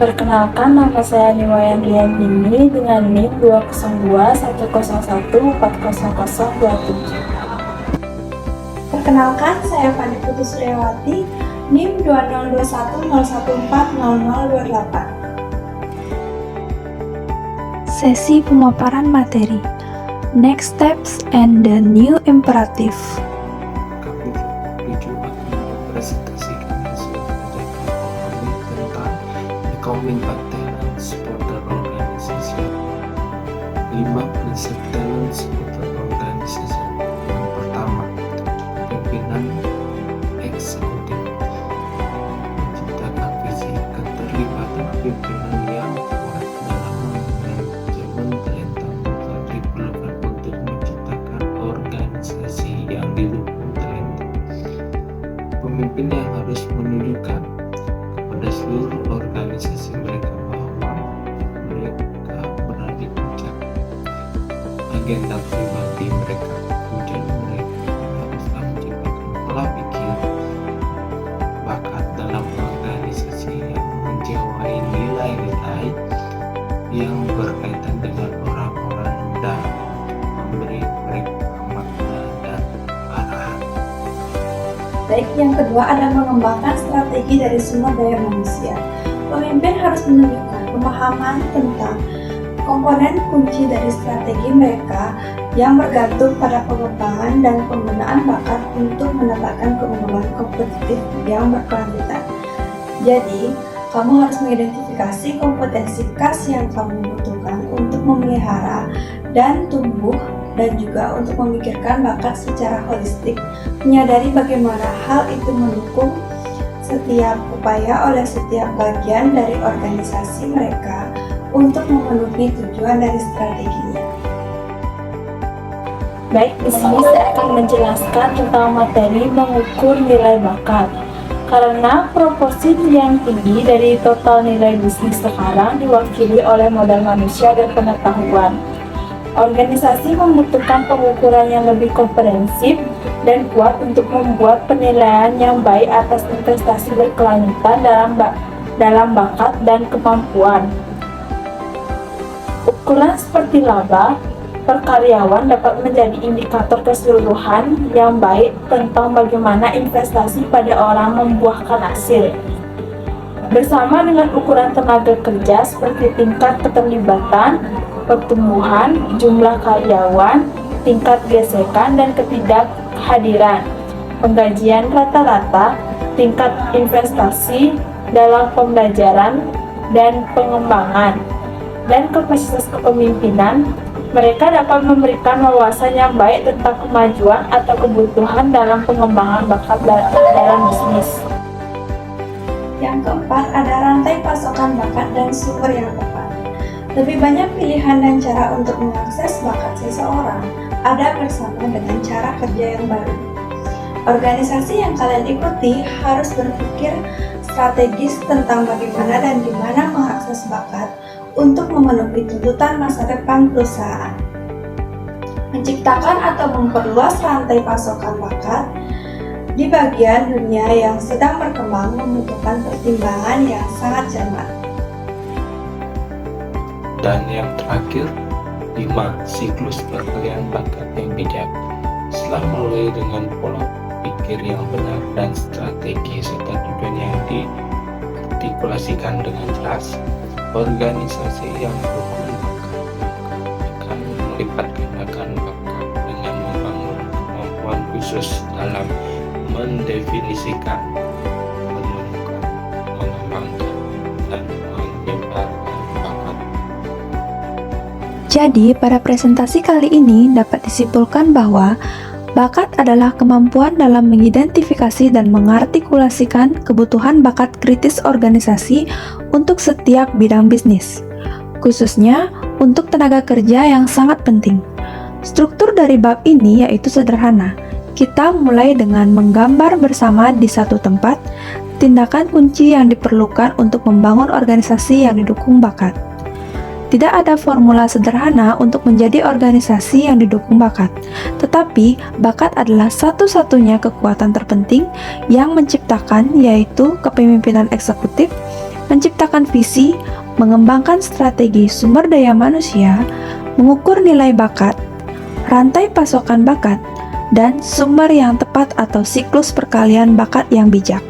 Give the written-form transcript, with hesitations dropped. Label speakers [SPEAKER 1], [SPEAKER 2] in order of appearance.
[SPEAKER 1] Perkenalkan, nama saya Niwayan Riyandini dengan NIM 2021014004027.
[SPEAKER 2] Perkenalkan, saya Fani Putri Suryawati, NIM 20210140028.
[SPEAKER 3] Sesi pemaparan materi, Next Steps and the New Imperative.
[SPEAKER 4] Kami tujuh akan mempresentasikan hasil penelitian kami tentang Becoming Talent Supporter Organization. 5 prinsip talent supporter organization. Yang pertama, pimpinan eksekutif menciptakan visi keterlibatan pimpinan yang kuat dalam manajemen talenta menjadi relevan untuk menciptakan organisasi yang didukung talenta. Pemimpin yang harus menunjukkan kepada seluruh organisasi mereka bahwa mereka berada di puncak agenda pribadi mereka. Kemudian mereka haruslah menciptakan pola pikir bakat dalam organisasi yang menjiwai nilai-nilai yang berkaitan dengan orang-orang dan memberi mereka makna dan arahan.
[SPEAKER 2] Baik, yang kedua adalah mengembangkan strategi dari sumber daya manusia. Pemimpin harus menunjukkan pemahaman tentang komponen kunci dari strategi mereka yang bergantung pada pengembangan dan penggunaan bakat untuk mendapatkan keunggulan kompetitif yang berkelanjutan. Jadi, kamu harus mengidentifikasi kompetensi khas yang kamu butuhkan untuk memelihara dan tumbuh, dan juga untuk memikirkan bakat secara holistik, menyadari bagaimana hal itu mendukung setiap upaya oleh setiap bagian dari organisasi mereka untuk memenuhi tujuan dari strateginya.
[SPEAKER 1] Baik, di sini saya akan menjelaskan tentang materi mengukur nilai bakat. Karena proporsi yang tinggi dari total nilai bisnis sekarang diwakili oleh modal manusia dan pengetahuan. Organisasi membutuhkan pengukuran yang lebih komprehensif dan kuat untuk membuat penilaian yang baik atas investasi berkelanjutan dalam bakat dan kemampuan. Ukuran seperti laba per karyawan dapat menjadi indikator keseluruhan yang baik tentang bagaimana investasi pada orang membuahkan hasil. Bersama dengan ukuran tenaga kerja seperti tingkat keterlibatan, pertumbuhan, jumlah karyawan, tingkat gesekan dan ketidakhadiran, penggajian rata-rata, tingkat investasi dalam pembelajaran dan pengembangan, dan kapasitas kepemimpinan, mereka dapat memberikan wawasan yang baik tentang kemajuan atau kebutuhan dalam pengembangan bakat dalam bisnis.
[SPEAKER 2] Yang keempat ada rantai pasokan bakat dan sumber yang tepat. Lebih banyak pilihan dan cara untuk mengakses bakat seseorang ada bersama dengan cara kerja yang baru. Organisasi yang kalian ikuti harus berpikir strategis tentang bagaimana dan di mana mengakses bakat untuk memenuhi tuntutan masa depan perusahaan. Menciptakan atau memperluas rantai pasokan bakat di bagian dunia yang sedang berkembang membutuhkan pertimbangan yang sangat cermat.
[SPEAKER 4] Dan yang terakhir, 5 siklus perkalian bakat yang bijak. Setelah mulai dengan pola pikir yang benar dan strategi serta tujuan yang diartikulasikan dengan jelas, organisasi yang mendukung bakat akan melipat gandakan bakat dengan membangun kemampuan khusus dalam mendefinisikan, menemukan, mengembangkan, dan menyebarkan bakat.
[SPEAKER 3] Jadi, pada presentasi kali ini dapat disimpulkan bahwa bakat adalah kemampuan dalam mengidentifikasi dan mengartikulasikan kebutuhan bakat kritis organisasi untuk setiap bidang bisnis, khususnya untuk tenaga kerja yang sangat penting. Struktur dari bab ini yaitu sederhana. Kita mulai dengan menggambar bersama di satu tempat tindakan kunci yang diperlukan untuk membangun organisasi yang didukung bakat. Tidak ada formula sederhana untuk menjadi organisasi yang didukung bakat, tetapi bakat adalah satu-satunya kekuatan terpenting yang menciptakan, yaitu kepemimpinan eksekutif, menciptakan visi, mengembangkan strategi sumber daya manusia, mengukur nilai bakat, rantai pasokan bakat, dan sumber yang tepat atau siklus perkalian bakat yang bijak.